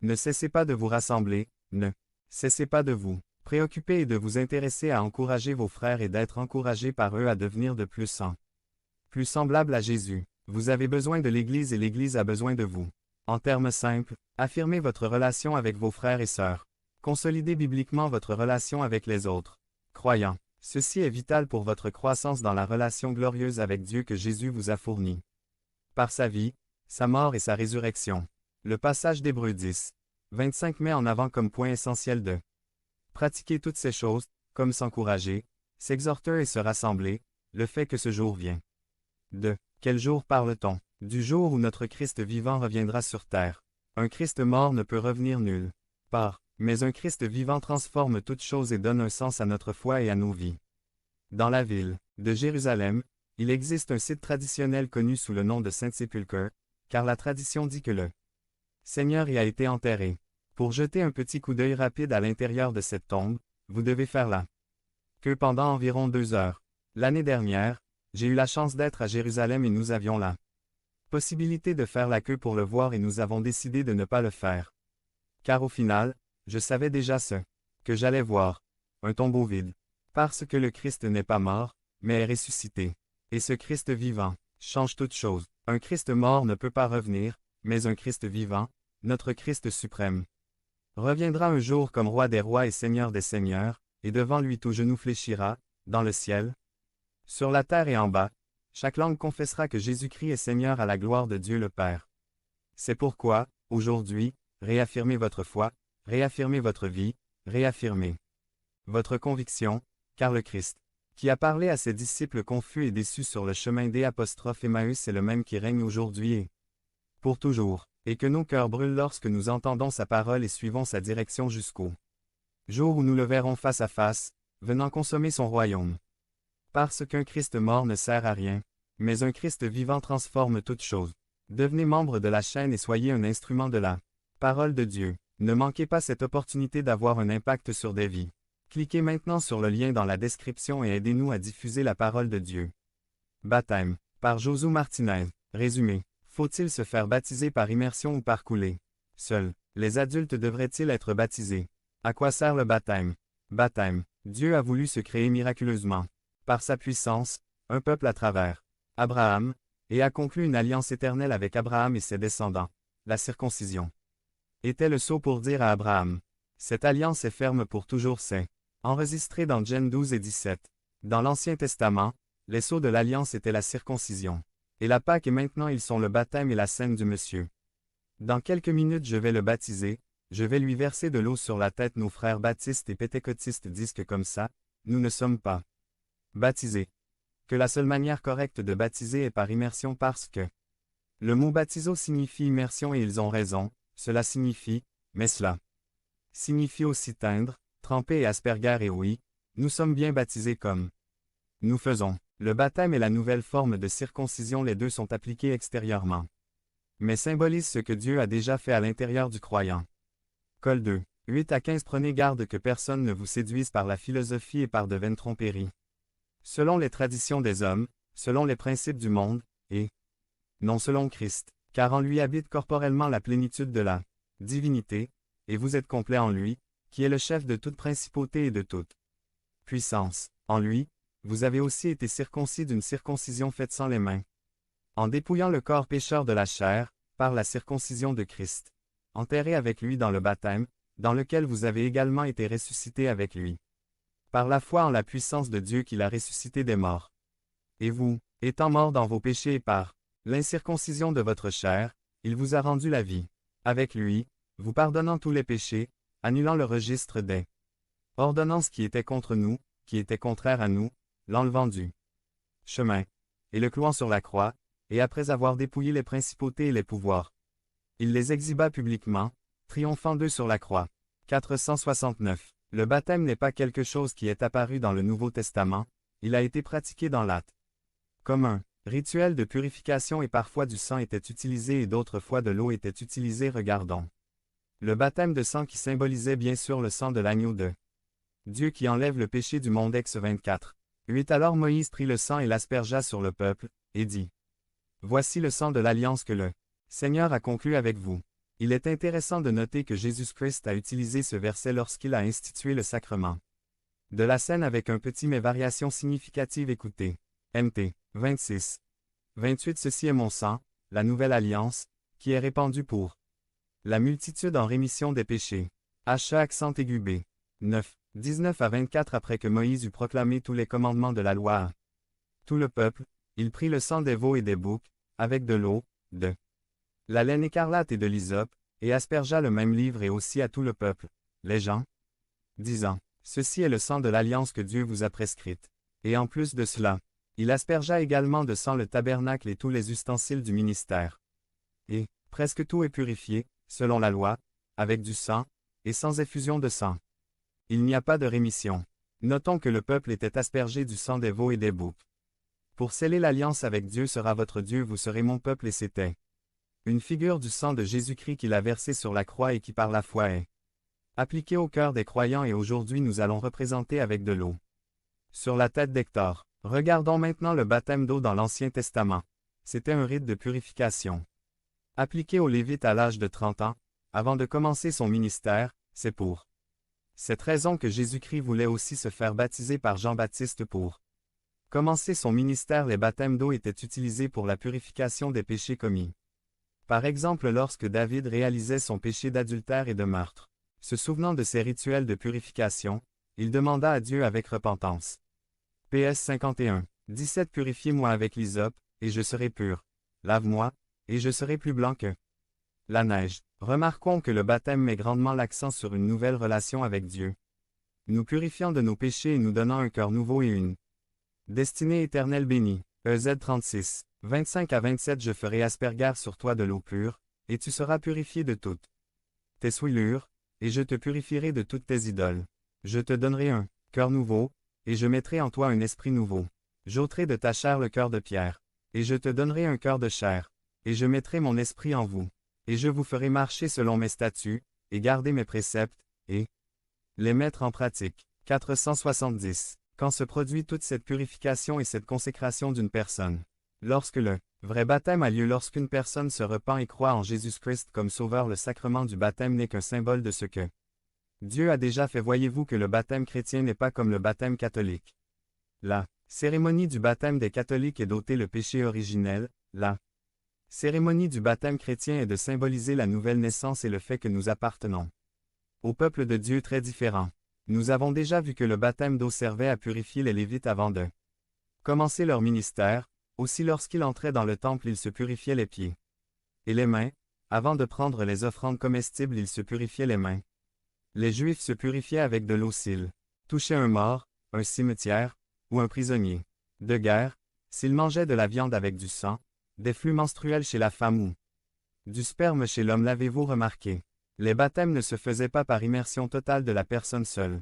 Ne cessez pas de vous rassembler, ne cessez pas de vous préoccuper et de vous intéresser à encourager vos frères et d'être encouragés par eux à devenir de plus semblables à Jésus. Vous avez besoin de l'Église et l'Église a besoin de vous. En termes simples, affirmez votre relation avec vos frères et sœurs. Consolidez bibliquement votre relation avec les autres croyants. Ceci est vital pour votre croissance dans la relation glorieuse avec Dieu que Jésus vous a fournie. Par sa vie, sa mort et sa résurrection. Le passage d'Hébreux 10, 25 met en avant comme point essentiel de pratiquer toutes ces choses, comme s'encourager, s'exhorter et se rassembler, le fait que ce jour vient. De quel jour parle-t-on? Du jour où notre Christ vivant reviendra sur terre. Un Christ mort ne peut revenir nulle part, mais un Christ vivant transforme toutes choses et donne un sens à notre foi et à nos vies. Dans la ville de Jérusalem, il existe un site traditionnel connu sous le nom de Saint-Sépulcre, car la tradition dit que le Seigneur y a été enterré. Pour jeter un petit coup d'œil rapide à l'intérieur de cette tombe, vous devez faire la queue pendant environ 2 heures. L'année dernière, j'ai eu la chance d'être à Jérusalem et nous avions la possibilité de faire la queue pour le voir et nous avons décidé de ne pas le faire. Car au final, je savais déjà ce que j'allais voir, un tombeau vide. Parce que le Christ n'est pas mort, mais est ressuscité. Et ce Christ vivant change toute chose. Un Christ mort ne peut pas revenir, mais un Christ vivant, notre Christ suprême, reviendra un jour comme roi des rois et seigneur des seigneurs, et devant lui tout genou fléchira, dans le ciel, sur la terre et en bas, chaque langue confessera que Jésus-Christ est Seigneur à la gloire de Dieu le Père. C'est pourquoi, aujourd'hui, réaffirmez votre foi, réaffirmez votre vie, réaffirmez votre conviction, car le Christ, qui a parlé à ses disciples confus et déçus sur le chemin d'Emmaüs est le même qui règne aujourd'hui et pour toujours, et que nos cœurs brûlent lorsque nous entendons sa parole et suivons sa direction jusqu'au jour où nous le verrons face à face, venant consommer son royaume. Parce qu'un Christ mort ne sert à rien, mais un Christ vivant transforme toutes choses. Devenez membre de la chaîne et soyez un instrument de la parole de Dieu. Ne manquez pas cette opportunité d'avoir un impact sur des vies. Cliquez maintenant sur le lien dans la description et aidez-nous à diffuser la parole de Dieu. Baptême, par Josué Martinez. Résumé. Faut-il se faire baptiser par immersion ou par coulée? Seuls les adultes devraient-ils être baptisés? À quoi sert le baptême? Baptême. Dieu a voulu se créer miraculeusement, par sa puissance, un peuple à travers Abraham, et a conclu une alliance éternelle avec Abraham et ses descendants. La circoncision était le sceau pour dire à Abraham, cette alliance est ferme pour toujours c'est enregistré dans Gen 12 et 17. Dans l'Ancien Testament, les sceaux de l'alliance étaient la circoncision. Et la Pâque et maintenant ils sont le baptême et la scène du monsieur. Dans quelques minutes je vais le baptiser, je vais lui verser de l'eau sur la tête. Nos frères baptistes et pétécotistes disent que comme ça, nous ne sommes pas baptisés. Que la seule manière correcte de baptiser est par immersion parce que le mot baptiso signifie immersion et ils ont raison, cela signifie, mais cela signifie aussi teindre, tremper et asperger et oui, nous sommes bien baptisés comme nous faisons. Le baptême et la nouvelle forme de circoncision les deux sont appliqués extérieurement, mais symbolisent ce que Dieu a déjà fait à l'intérieur du croyant. Col 2. 8 à 15 Prenez garde que personne ne vous séduise par la philosophie et par de vaines tromperies. Selon les traditions des hommes, selon les principes du monde, et non selon Christ, car en lui habite corporellement la plénitude de la divinité, et vous êtes complet en lui, qui est le chef de toute principauté et de toute puissance. En lui, vous avez aussi été circoncis d'une circoncision faite sans les mains, en dépouillant le corps pécheur de la chair, par la circoncision de Christ, enterré avec lui dans le baptême, dans lequel vous avez également été ressuscité avec lui, par la foi en la puissance de Dieu qui l'a ressuscité des morts. Et vous, étant morts dans vos péchés et par l'incirconcision de votre chair, il vous a rendu la vie. Avec lui, vous pardonnant tous les péchés, annulant le registre des ordonnances qui étaient contre nous, qui étaient contraires à nous, l'enlevant du chemin, et le clouant sur la croix, et après avoir dépouillé les principautés et les pouvoirs, il les exhiba publiquement, triomphant d'eux sur la croix. 469. Le baptême n'est pas quelque chose qui est apparu dans le Nouveau Testament, il a été pratiqué dans l'acte comme un rituel de purification et parfois du sang était utilisé et d'autres fois de l'eau était utilisée. Regardons le baptême de sang qui symbolisait bien sûr le sang de l'agneau de Dieu qui enlève le péché du monde. Ex 24. 8 Alors Moïse prit le sang et l'aspergea sur le peuple, et dit, voici le sang de l'alliance que le Seigneur a conclu avec vous. Il est intéressant de noter que Jésus-Christ a utilisé ce verset lorsqu'il a institué le sacrement de la scène avec un petit mais variation significative. Écoutez. Mt. 26. 28 Ceci est mon sang, la nouvelle alliance, qui est répandue pour la multitude en rémission des péchés. H accent aigu B. 9. 19 à 24 Après que Moïse eut proclamé tous les commandements de la loi à tout le peuple, il prit le sang des veaux et des boucs, avec de l'eau, de la laine écarlate et de l'hysope, et aspergea le même livre et aussi à tout le peuple, les gens, disant, Ceci est le sang de l'alliance que Dieu vous a prescrite. Et en plus de cela, il aspergea également de sang le tabernacle et tous les ustensiles du ministère. Et, presque tout est purifié, selon la loi, avec du sang, et sans effusion de sang. Il n'y a pas de rémission. Notons que le peuple était aspergé du sang des veaux et des boucs. Pour sceller l'alliance avec Dieu sera votre Dieu, vous serez mon peuple, et c'était une figure du sang de Jésus-Christ qu'il a versé sur la croix et qui par la foi est appliqué au cœur des croyants, et aujourd'hui nous allons représenter avec de l'eau sur la tête d'Hector. Regardons maintenant le baptême d'eau dans l'Ancien Testament. C'était un rite de purification appliqué aux Lévites à l'âge de 30 ans, avant de commencer son ministère. C'est pour cette raison que Jésus-Christ voulait aussi se faire baptiser par Jean-Baptiste pour commencer son ministère. Les baptêmes d'eau étaient utilisés pour la purification des péchés commis. Par exemple, lorsque David réalisait son péché d'adultère et de meurtre. Se souvenant de ces rituels de purification, il demanda à Dieu avec repentance. PS 51. 17 Purifiez-moi avec l'hysope, et je serai pur. Lave-moi, et je serai plus blanc que la neige. Remarquons que le baptême met grandement l'accent sur une nouvelle relation avec Dieu, nous purifiant de nos péchés et nous donnant un cœur nouveau et une destinée éternelle bénie. EZ 36. 25 à 27 Je ferai asperger sur toi de l'eau pure, et tu seras purifié de toutes tes souillures, et je te purifierai de toutes tes idoles. Je te donnerai un cœur nouveau, et je mettrai en toi un esprit nouveau. J'ôterai de ta chair le cœur de pierre, et je te donnerai un cœur de chair, et je mettrai mon esprit en vous. Et je vous ferai marcher selon mes statuts, et garder mes préceptes, et les mettre en pratique. 470. Quand se produit toute cette purification et cette consécration d'une personne? Lorsque le vrai baptême a lieu, lorsqu'une personne se repent et croit en Jésus-Christ comme sauveur. Le sacrement du baptême n'est qu'un symbole de ce que Dieu a déjà fait. Voyez-vous que le baptême chrétien n'est pas comme le baptême catholique. La cérémonie du baptême des catholiques est d'ôter le péché originel. La cérémonie du baptême chrétien est de symboliser la nouvelle naissance et le fait que nous appartenons au peuple de Dieu très différent. Nous avons déjà vu que le baptême d'eau servait à purifier les Lévites avant de commencer leur ministère. Aussi lorsqu'ils entraient dans le temple, ils se purifiaient les pieds et les mains. Avant de prendre les offrandes comestibles, ils se purifiaient les mains. Les Juifs se purifiaient avec de l'eau s'ils touchaient un mort, un cimetière, ou un prisonnier de guerre, s'ils mangeaient de la viande avec du sang, des flux menstruels chez la femme ou du sperme chez l'homme. L'avez-vous remarqué? Les baptêmes ne se faisaient pas par immersion totale de la personne seule.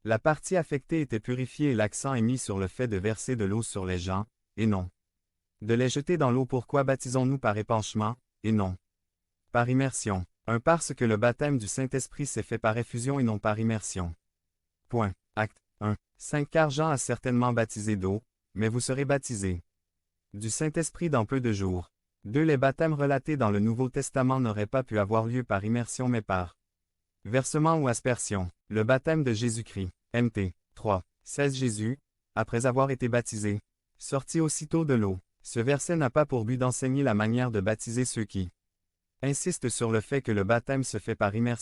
La partie affectée était purifiée et l'accent est mis sur le fait de verser de l'eau sur les gens, et non de les jeter dans l'eau. Pourquoi baptisons-nous par épanchement, et non par immersion? Parce que le baptême du Saint-Esprit s'est fait par effusion et non par immersion. Point. Acte 1. 5 Car Jean a certainement baptisé d'eau, mais vous serez baptisés du Saint-Esprit dans peu de jours. 2 Les baptêmes relatés dans le Nouveau Testament n'auraient pas pu avoir lieu par immersion mais par versement ou aspersion. Le baptême de Jésus-Christ. Mt. 3. 16 Jésus, après avoir été baptisé, sortit aussitôt de l'eau. Ce verset n'a pas pour but d'enseigner la manière de baptiser ceux qui insistent sur le fait que le baptême se fait par immersion.